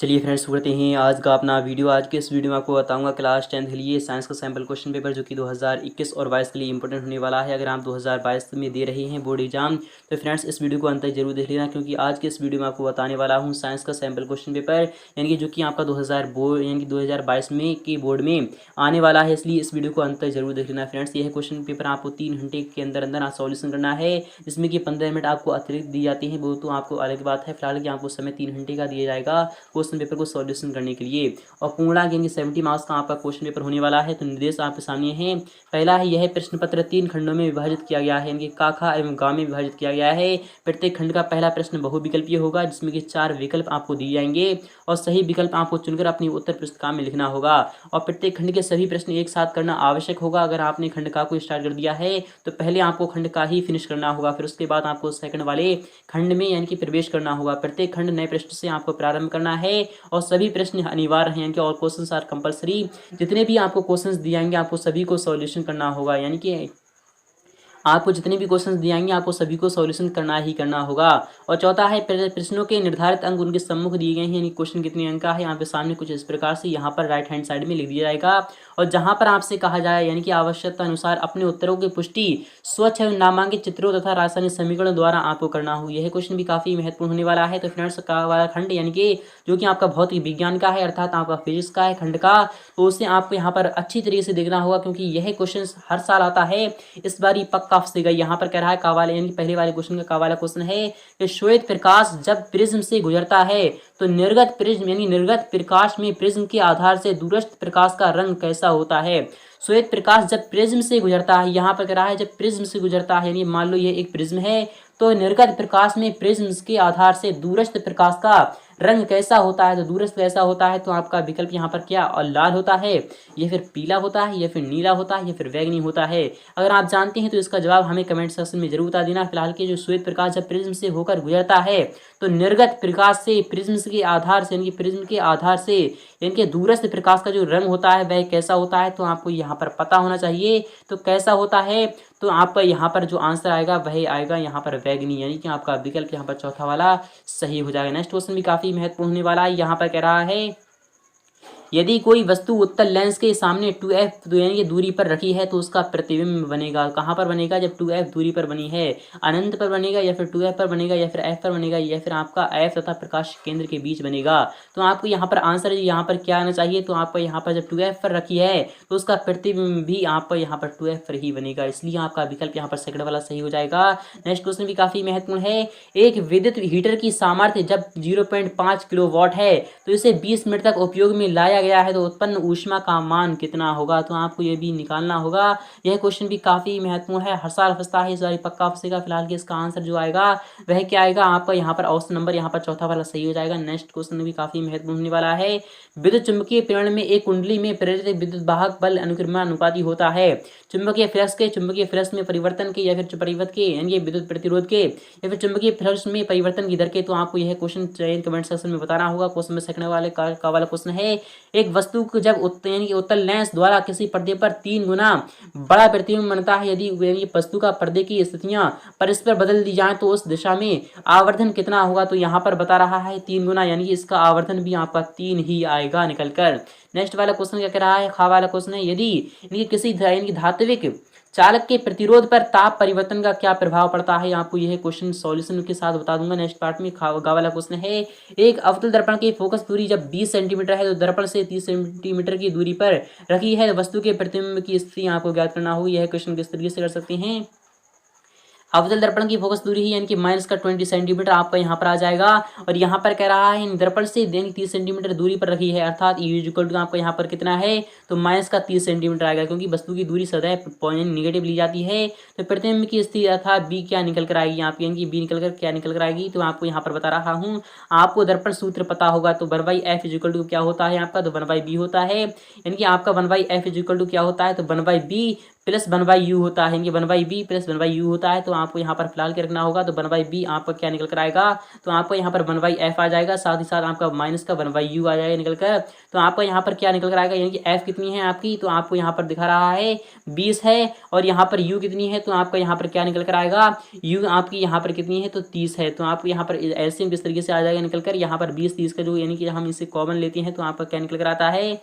चलिए फ्रेंड्स करते हैं आज का अपना वीडियो। आज के इस वीडियो में आपको बताऊंगा क्लास 10 के लिए साइंस का सैम्पल क्वेश्चन पेपर जो कि 2021 और 22 के लिए इंपॉर्टेंट होने वाला है। अगर आप 2022 में दे रहे हैं बोर्ड एग्जाम तो फ्रेंड्स इस वीडियो को अंत तक जरूर देख लेना, क्योंकि आज के इस वीडियो में आपको बताने वाला हूँ साइंस का सैम्पल क्वेश्चन पेपर यानी कि जो कि आपका 2022 में के बोर्ड में आने वाला है, इसलिए इस वीडियो को अंत तक जरूर देख लेना फ्रेंड्स। यह क्वेश्चन पेपर आपको 3 घंटे के अंदर अंदर सॉल्यूशन करना है, जिसमें कि 15 मिनट आपको अतिरिक्त दी जाती है, वो तो आपको अलग बात है। फिलहाल कि आपको समय 3 घंटे का दिया जाएगा क्वेश्चन पेपर को सॉल्यूशन करने के लिए। और पूर्णांक यानी 70 मार्क्स का आपका क्वेश्चन पेपर होने वाला है। तो निर्देश आपके सामने है। पहला है यह प्रश्न पत्र 3 खंडों में विभाजित किया गया है, यानी कि का, खा एवं गा में विभाजित किया गया है। प्रत्येक खंड का पहला प्रश्न बहुविकल्पीय होगा, जिसमें कि 4 विकल्प आपको दिए जाएंगे और सही विकल्प आपको चुनकर अपनी उत्तर पुस्तिका में लिखना होगा। और प्रत्येक खंड के सभी प्रश्न एक साथ करना आवश्यक होगा। अगर आपने खंड का को स्टार्ट कर दिया है तो पहले आपको खंड का ही फिनिश करना होगा, फिर उसके बाद आपको सेकंड वाले खंड में यानी कि प्रवेश करना होगा। प्रत्येक खंड नए प्रश्न से आपको प्रारंभ करना है और सभी प्रश्न अनिवार्य हैं, यानी कि ऑल क्वेश्चंस आर कंपलसरी। जितने भी आपको क्वेश्चंस दिए जाएंगे आपको सभी को सॉल्यूशन करना होगा, यानी कि आपको जितने भी क्वेश्चंस दिए जाएंगे आपको सभी को सॉल्यूशन करना ही करना होगा। और चौथा है प्रश्नों के निर्धारित अंक उनके सम्मुख दिए गए हैं, यानी क्वेश्चन कितने अंक का है यहाँ पे सामने कुछ इस प्रकार से यहाँ पर राइट हैंड साइड में लिख दिया जाएगा। और जहाँ पर आपसे कहा जाए यानी कि आवश्यकता अनुसार अपने उत्तरों की पुष्टि स्वच्छ एवं नामांकित चित्रों तथा रासायनिक समीकरण द्वारा आपको करना हो। यह क्वेश्चन भी काफी महत्वपूर्ण होने वाला है। तो फ्रेंड्स का वाला खंड यानी कि जो कि आपका भौतिक विज्ञान का है, अर्थात आपका फिजिक्स का है खंड का, तो उसे आपको यहाँ पर अच्छी तरीके से देखना होगा, क्योंकि यह क्वेश्चन हर साल आता है, इस बार पक्का फंसेगा। यहाँ पर कह रहा है कावाले यानी पहले वाले क्वेश्चन का कावाला क्वेश्चन है कि श्वेत प्रकाश जब प्रिज्म से गुजरता है तो निर्गत प्रिज्म यानी निर्गत प्रकाश में प्रिज्म के आधार से दूरस्थ प्रकाश का रंग कैसा होता है। श्वेत प्रकाश जब प्रिज्म से गुजरता है, यहाँ पर कह रहा है जब प्रिज्म से गुजरता है, यानी मान लो ये एक प्रिज्म है, तो निर्गत प्रकाश में प्रिज्म के आधार से दूरस्थ प्रकाश का रंग कैसा होता है। तो दूरस्थ कैसा होता है, तो आपका विकल्प यहाँ पर क्या और लाल होता है, या फिर पीला होता है, या फिर नीला होता है, या फिर बैगनी होता है। अगर आप जानते हैं तो इसका जवाब हमें कमेंट सेक्शन में जरूर बता देना। फिलहाल के जो श्वेत प्रकाश जब प्रिज्म से होकर गुजरता है तो निर्गत प्रकाश से प्रिज्म के आधार से यानी कि प्रिज्म के आधार से यानी कि दूरस्थ प्रकाश का जो रंग होता है वह कैसा होता है, तो आपको यहाँ पर पता होना चाहिए। तो कैसा होता है, तो आपका यहाँ पर जो आंसर आएगा वही आएगा यहाँ पर बैगनी, यानी कि आपका विकल्प यहाँ पर चौथा वाला सही हो जाएगा। नेक्स्ट क्वेश्चन भी काफी महत्वपूर्ण होने वाला है। यहाँ पर कह रहा है यदि कोई वस्तु उत्तल लेंस के सामने 2f यानी कि दूरी पर रखी है तो उसका प्रतिबिंब बनेगा। कहाँ पर बनेगा, जब 2f दूरी पर बनी है, अनंत पर बनेगा, या फिर 2f पर बनेगा, या फिर f पर बनेगा, या फिर आपका f तथा प्रकाश केंद्र के बीच बनेगा। तो आपको यहाँ पर आंसर यहाँ पर क्या आना चाहिए, तो आपको यहाँ पर जब 2f पर रखी है तो उसका प्रतिबिंब भी आपको यहाँ पर 2f पर ही बनेगा, इसलिए आपका विकल्प यहाँ पर सेकंड वाला सही हो जाएगा। नेक्स्ट क्वेश्चन भी काफी महत्वपूर्ण है। एक विद्युत हीटर की सामर्थ्य जब 0.5 किलोवाट है तो इसे 20 मिनट तक उपयोग में लाया गया है, तो उत्पन्न ऊष्मा का मान कितना होगा। तो आपको ये भी निकालना होगा। यह क्वेश्चन भी काफी महत्वपूर्ण है, हर साल फंसता है, इस बार पक्का फंसेगा। फिलहाल के इसका आंसर जो आएगा वह क्या आएगा, आपका यहाँ पर ऑप्शन नंबर यहाँ पर चौथा वाला सही हो जाएगा। नेक्स्ट क्वेश्चन भी काफी महत्वपूर्ण होने वाला है। विद्युत चुंबकीय प्रेरण में एक कुंडली में प्रेरित विद्युत वाहक बल अनुक्रमानुपाती होता है। चुंबकीय फ्लक्स में परिवर्तन के, या फिर परिवर्तन के यानी विद्युत प्रतिरोध के, या फिर चुंबकीय फ्लक्स में परिवर्तन की दर के। तो आपको यह क्वेश्चन चयन कमेंट सेक्शन में बताना होगा। क्वेश्चन में सेकंड वाले का वाला क्वेश्चन है। एक वस्तु को जब यानी कि उत्तल लेंस द्वारा किसी पर्दे पर 3 गुना बड़ा प्रतिबिंब बनता है, यदि वस्तु का पर्दे की स्थितियां परस्पर बदल दी जाए तो उस दिशा में आवर्धन कितना होगा। तो यहाँ पर बता रहा है 3 गुना, यानी कि इसका आवर्धन भी आपका 3 ही आएगा निकल कर। नेक्स्ट वाला क्वेश्चन क्या कह रहा है, खा वाला क्वेश्चन है। यदि किसी धात्विक चालक के प्रतिरोध पर ताप परिवर्तन का क्या प्रभाव पड़ता है, आपको यह क्वेश्चन सॉल्यूशन के साथ बता दूंगा नेक्स्ट पार्ट में। गा वाला क्वेश्चन है। एक अवतल दर्पण की फोकस दूरी जब 20 सेंटीमीटर है तो दर्पण से 30 सेंटीमीटर की दूरी पर रखी है वस्तु के प्रतिबिंब की स्थिति आपको ज्ञात करना होगी। यह क्वेश्चन किस तरीके से कर सकते हैं, अवतल दर्पण की फोकस दूरी ही यानी कि -20 सेंटीमीटर आपका यहाँ पर आ जाएगा। और यहाँ पर कह रहा है दर्पण से 30 सेंटीमीटर दूरी पर रखी है, अर्थात E आपको यहाँ पर कितना है, तो -30 सेंटीमीटर आएगा, क्योंकि वस्तु की दूरी सदैव पॉइंट निगेटिव ली जाती है। तो प्रतिबिंब की स्थिति अर्थात बी क्या निकल कर आएगी, आप यानी कि बी निकल कर क्या निकल कर आएगी। तो आपको यहाँ पर बता रहा हूँ, आपको दर्पण सूत्र पता होगा। तो 1/f = क्या होता है आपका, तो 1/b होता है, यानी कि आपका 1/f = क्या होता है, तो 1/b + 1/u होता है, यानी कि 1/b + 1/u होता है। तो आपको यहाँ पर फिलहाल क्या रखना होगा, तो 1/b आपका क्या निकल कर आएगा, तो आपको यहाँ पर 1/f आ जाएगा, साथ ही साथ आपका माइनस का 1/u आ जाएगा निकल कर। तो आपका यहाँ पर क्या निकल कर आएगा, यानी कि f कितनी है आपकी, तो आपको यहाँ पर दिखा रहा है 20 है, और यहाँ पर u कितनी है, तो आपका यहाँ पर क्या निकल कर आएगा, u आपकी यहाँ पर कितनी है, तो 30 है। तो आपको यहाँ पर एलसीएम किस तरीके से आ जाएगा निकल कर, यहाँ पर 20 30 का जो यानी कि हम इसे कॉमन लेते हैं तो आपका क्या निकल कर आता है,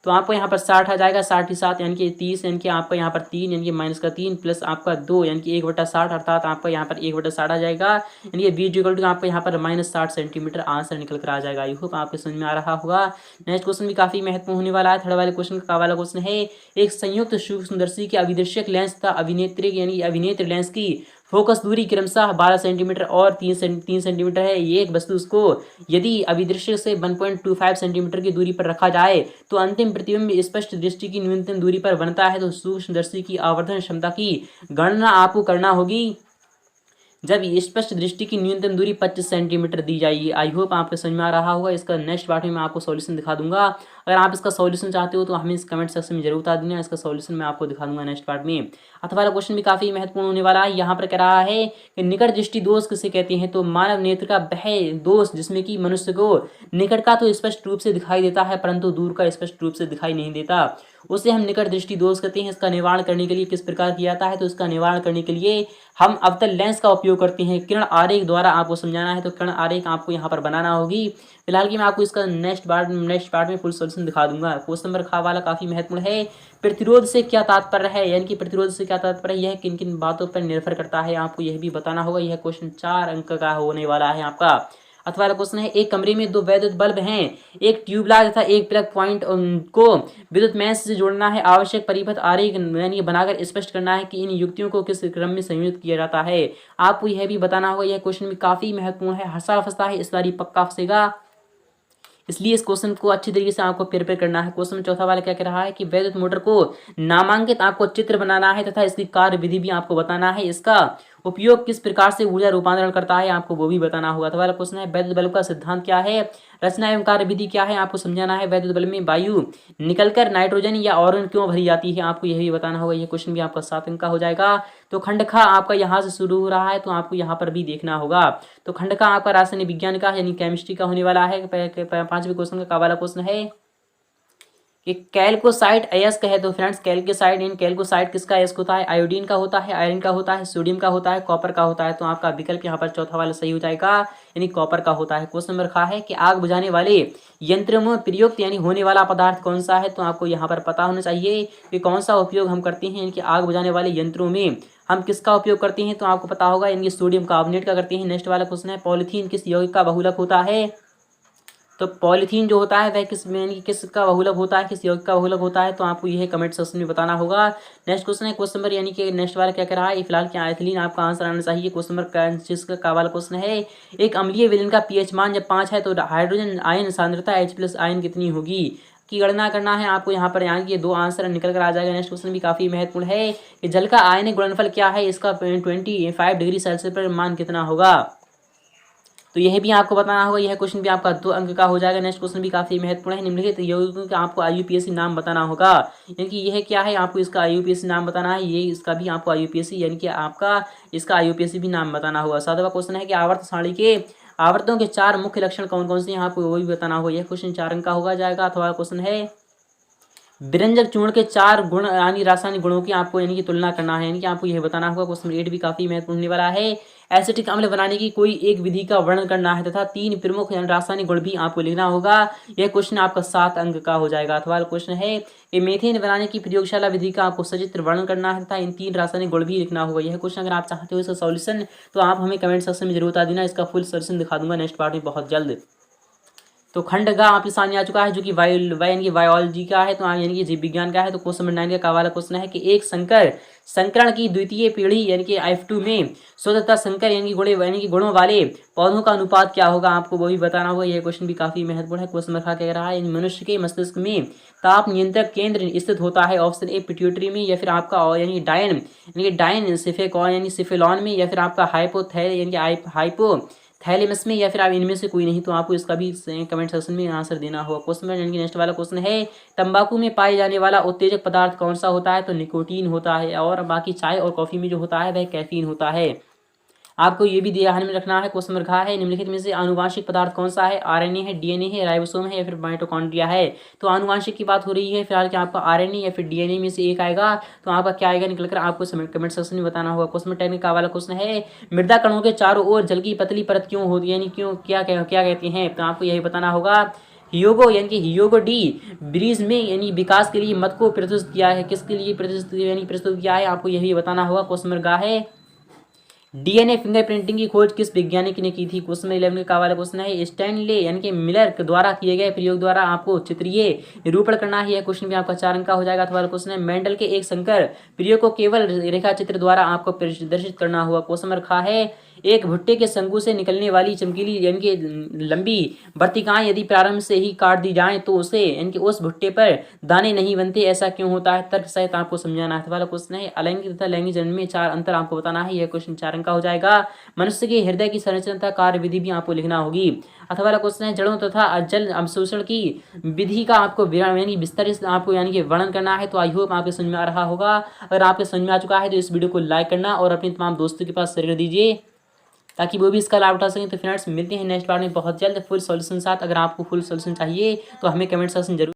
तो आपको यहाँ पर 60 आ जाएगा, 60 ही 7 यानी कि 30, यानी कि आपका यहाँ पर 3 यानी कि माइनस का 3 प्लस आपका 2 यानी कि 1/60, अर्थात आपका यहाँ पर 1/60 आ जाएगा, यानी कि b इक्वल टू आपको यहाँ पर -60 सेंटीमीटर आंसर निकल कर आ जाएगा। आई होप आपको समझ में आ रहा होगा। नेक्स्ट क्वेश्चन भी काफी महत्वपूर्ण होने वाला है। थर्ड वाले क्वेश्चन का वाला क्वेश्चन है, एक संयुक्त सूक्ष्मदर्शी के अभिदर्शक लेंस तथा अभिनेत्री यानी अभिनेत्र लेंस की फोकस दूरी क्रमशः 12 सेंटीमीटर और 3 सेंटीमीटर है। ये एक वस्तु उसको यदि अभिदृश्य से 1.25 सेंटीमीटर की दूरी पर रखा जाए तो अंतिम प्रतिबिंब स्पष्ट दृष्टि की न्यूनतम दूरी पर बनता है। तो सूक्ष्मदर्शी की आवर्धन क्षमता की गणना आपको करना होगी जब स्पष्ट दृष्टि की न्यूनतम दूरी 25 सेंटीमीटर दी जाएगी। आई होप आपको समझ में आ रहा होगा। इसका नेक्स्ट पार्ट में मैं आपको सॉल्यूशन दिखा दूंगा। अगर आप इसका सॉल्यूशन चाहते हो तो हमें इस कमेंट सेक्शन में जरूर बता देना, इसका सॉल्यूशन मैं आपको दिखा दूंगा नेक्स्ट पार्ट में। अथवा वाला क्वेश्चन भी काफी महत्वपूर्ण होने वाला है। यहाँ पर कह रहा है कि निकट दृष्टि दोष किसे कहते हैं, तो मानव नेत्र का वह दोष जिसमें कि मनुष्य को निकट का तो स्पष्ट रूप से दिखाई देता है परंतु दूर का स्पष्ट रूप से दिखाई नहीं देता, उसे हम निकट दृष्टि दोष कहते हैं। इसका निवारण करने के लिए किस प्रकार किया जाता है, तो इसका निवारण करने के लिए हम अवतल लेंस का उपयोग करते हैं। किरण आरेख द्वारा आपको समझाना है, तो किरण आरेख आपको यहाँ पर बनाना होगी। फिलहाल की मैं आपको इसका नेक्स्ट पार्ट में फुल सॉल्यूशन दिखा दूंगा। क्वेश्चन नंबर खा वाला काफी महत्वपूर्ण है। प्रतिरोध से क्या तात्पर्य है, यानी कि प्रतिरोध से क्या तात्पर्य, यह किन किन बातों पर निर्भर करता है आपको यह भी बताना होगा। यह क्वेश्चन 4 अंक का होने वाला है आपका। अथवा क्वेश्चन है, एक कमरे में 2 वैद्युत बल्ब हैं, एक ट्यूबलाइट तथा एक प्लग पॉइंट को विद्युत मेष से जोड़ना है। आवश्यक परिपथ आरेख यानी बनाकर स्पष्ट करना है कि इन युक्तियों को किस क्रम में संयोजित किया जाता है। आपको यह भी बताना होगा। यह क्वेश्चन भी काफी महत्वपूर्ण है, हंसा फंसता है, इस बार पक्का फंसेगा, इसलिए इस क्वेश्चन को अच्छी तरीके से आपको प्रिपेयर करना है। क्वेश्चन चौथा वाला क्या कह रहा है कि वैद्युत मोटर को नामांकित आपको चित्र बनाना है तथा इसकी कार्य विधि भी आपको बताना है। इसका उपयोग किस प्रकार से ऊर्जा रूपांतरण करता है आपको वो भी बताना होगा। अथवा क्वेश्चन है, वैद्युत बल्ब का सिद्धांत क्या है, रचना एवं कार्य विधि क्या है आपको समझाना है। वैद्युत बल्ब में वायु निकलकर नाइट्रोजन या ऑर्गन क्यों भरी जाती है आपको यह भी बताना होगा। यह क्वेश्चन भी आपका 7 अंक का हो जाएगा। तो खंड खा आपका यहाँ से शुरू हो रहा है तो आपको यहाँ पर भी देखना होगा। तो खंड खा आपका रासायनिक विज्ञान का यानी केमिस्ट्री का होने वाला है। 5वें क्वेश्चन का वाला क्वेश्चन है कि कैल्कोसाइट अयस्क है। तो फ्रेंड्स कैल्कोसाइट किसका अयस्क होता है, आयोडीन का होता है, आयरन का होता है, सोडियम का होता है, कॉपर का होता है। तो आपका विकल्प यहाँ पर चौथा वाला सही हो जाएगा, यानी कॉपर का होता है। क्वेश्चन नंबर खा है कि आग बुझाने वाले यंत्र में प्रयुक्त यानी होने वाला पदार्थ कौन सा है, तो आपको यहाँ पर पता होना चाहिए कि कौन सा उपयोग हम करते हैं। यानी आग बुझाने वाले यंत्रों में हम किसका उपयोग करते हैं, तो आपको पता होगा यानी सोडियम कार्बोनेट का करते हैं। नेक्स्ट वाला क्वेश्चन है, पॉलीथीन किस यौगिक का बहुलक होता है, तो पॉलीथीन जो होता है वह किसका बहुलक होता है, किस यौगिक का बहुलक होता है, तो आपको यह कमेंट सेक्शन में बताना होगा। नेक्स्ट क्वेश्चन है क्वेश्चन नंबर यानी कि नेक्स्ट वाला क्या कह रहा है, फिलहाल क्या एथिलीन आपका आंसर आना चाहिए। क्वेश्चन नंबर का वाला क्वेश्चन है, एक अम्लीय विलयन का पीएच मान जब 5 है तो हाइड्रोजन आयन सांद्रता H+ आयन कितनी होगी की गणना करना है आपको। यहाँ पर यहाँ के 2 आंसर निकल कर आ जाएगा। नेक्स्ट क्वेश्चन भी काफी महत्वपूर्ण है कि जल का आयनिक गुणनफल क्या है, इसका 25 डिग्री सेल्सियस पर मान कितना होगा, तो यह भी आपको बताना होगा। यह क्वेश्चन भी आपका 2 अंक का हो जाएगा। नेक्स्ट क्वेश्चन भी काफी महत्वपूर्ण है, निम्नलिखित यौगिकों का आपको IUPAC नाम बताना होगा। यानी कि यह क्या है, आपको इसका IUPAC नाम बताना है, ये इसका भी आपको IUPAC यानी कि आपका इसका IUPAC भी नाम बताना होगा। 7वां क्वेश्चन है कि आवर्त सारणी के आवर्तों के 4 मुख्य लक्षण कौन कौन से हैं आपको वो भी बताना होगा। यह क्वेश्चन 4 अंक का होगा जाएगा। अथवा क्वेश्चन है विरंजक चूर्ण के 4 गुण यानी रासायनिक गुणों की आपको यानी कि तुलना करना है, यानी कि आपको यह बताना होगा। क्वेश्चन 8 भी काफी महत्वपूर्ण होने वाला है, एसिटिक अम्ल बनाने की कोई एक विधि का वर्णन करना है तथा 3 प्रमुख रासायनिक गुण भी आपको लिखना होगा। यह क्वेश्चन आपका 7 अंक का हो जाएगा। अथवा क्वेश्चन है कि मीथेन बनाने की प्रयोगशाला विधि का आपको सचित्र वर्णन करना है तथा इन 3 रासायनिक गुण भी लिखना होगा। यह क्वेश्चन अगर आप चाहते हो इसका सॉल्यूशन तो आप हमें कमेंट सेक्शन में जरूर बता देना, इसका फुल सॉल्यूशन दिखा दूंगा नेक्स्ट पार्ट में बहुत जल्द। तो खंड गा आपके सामने आ चुका है जो कि बायोलॉजी का है, तो यानी कि जीव विज्ञान का है। तो क्वेश्चन नंबर 9 का वाला क्वेश्चन है कि एक संकरण की द्वितीय पीढ़ी यानी कि F2 में स्वतंत्रता संकर यानी कि गुणों वाले पौधों का अनुपात क्या होगा आपको वो भी बताना होगा। यह क्वेश्चन भी काफी महत्वपूर्ण है। क्वेश्चन नंबर कह रहा है मनुष्य के मस्तिष्क में ताप नियंत्रक केंद्र स्थित होता है, ऑप्शन ए पिट्यूटरी में, या फिर आपका यानी डायन सिफेलॉन में, या फिर आपका हाइपोथैलेमस यानी कि थैलेमस में या फिर आप इनमें से कोई नहीं, तो आपको इसका भी कमेंट सेक्शन में आंसर देना होगा। क्वेश्चन यानी कि नेक्स्ट वाला क्वेश्चन है, तंबाकू में पाए जाने वाला उत्तेजक पदार्थ कौन सा होता है? तो निकोटीन होता है, और बाकी चाय और कॉफ़ी में जो होता है वह कैफीन होता है। आपको ये भी ध्यान में रखना है, क्वेश्चन रखा है निम्नलिखित में से आनुवांशिक पदार्थ कौन सा है? आरएनए है, डीएनए है, राइबोसोम है या फिर माइटोकॉन्ड्रिया है। तो आनुवांशिक की बात हो रही है फिलहाल कि आपका आरएनए या फिर डीएनए में से एक आएगा, तो आपका क्या आएगा निकलकर, आपको कमेंट सेक्शन में बताना होगा। क्वेश्चन टेक्निक का वाला क्वेश्चन है, मृदा कणों के चारों ओर जल की पतली परत क्यों होती है, यानी क्यों, क्या कहते हैं? तो आपको यही बताना होगा। हियोगो यानी कि हियोगो डी ब्रिज में यानी विकास के लिए मत को प्रस्तुत किया है, किसके लिए प्रस्तुत किया है, आपको यही बताना होगा। क्वेश्चन नंबर है, डीएनए फिंगरप्रिंटिंग की खोज किस वैज्ञानिक ने की थी? क्वेश्चन 11 का वाला क्वेश्चन है, स्टैनले यानी कि मिलर के द्वारा किए गए प्रयोग द्वारा आपको चित्रीय निरूपण करना है। यह क्वेश्चन भी आपका 4 अंक का हो जाएगा। अथवा क्वेश्चन है, मेंडल के एक संकर प्रयोग को केवल रेखा चित्र द्वारा आपको प्रदर्शित करना होगा। क्वेश्चन रखा है, एक भुट्टे के शंकु से निकलने वाली चमकीली यानी कि लंबी वर्तिकाएं यदि प्रारंभ से ही काट दी जाएं तो उसे यानी कि उस भुट्टे पर दाने नहीं बनते, ऐसा क्यों होता है? तर्क सहित आपको समझाना है। वाला क्वेश्चन है, अलैंगिक तथा लैंगिक जन्म में 4 अंतर आपको बताना है। यह क्वेश्चन 4 अंक का हो जाएगा। मनुष्य के हृदय की संरचना तथा कार्यविधि भी आपको लिखना होगी। अथवा वाला क्वेश्चन है, जड़ों तथा जल अवशोषण की विधि का आपको यानी विस्तारित आपको यानी कि वर्णन करना है। तो आई होप आपके समझ में आ रहा होगा। अगर आपके समझ में आ चुका है तो इस वीडियो को लाइक करना और अपने तमाम दोस्तों के पास शेयर कर दीजिए ताकि वो भी इसका लाभ उठा सकें। तो फ्रेंड्स मिलते हैं नेक्स्ट बार में बहुत जल्द फुल सॉल्यूशन साथ। अगर आपको फुल सॉल्यूशन चाहिए तो हमें कमेंट सेक्शन जरूर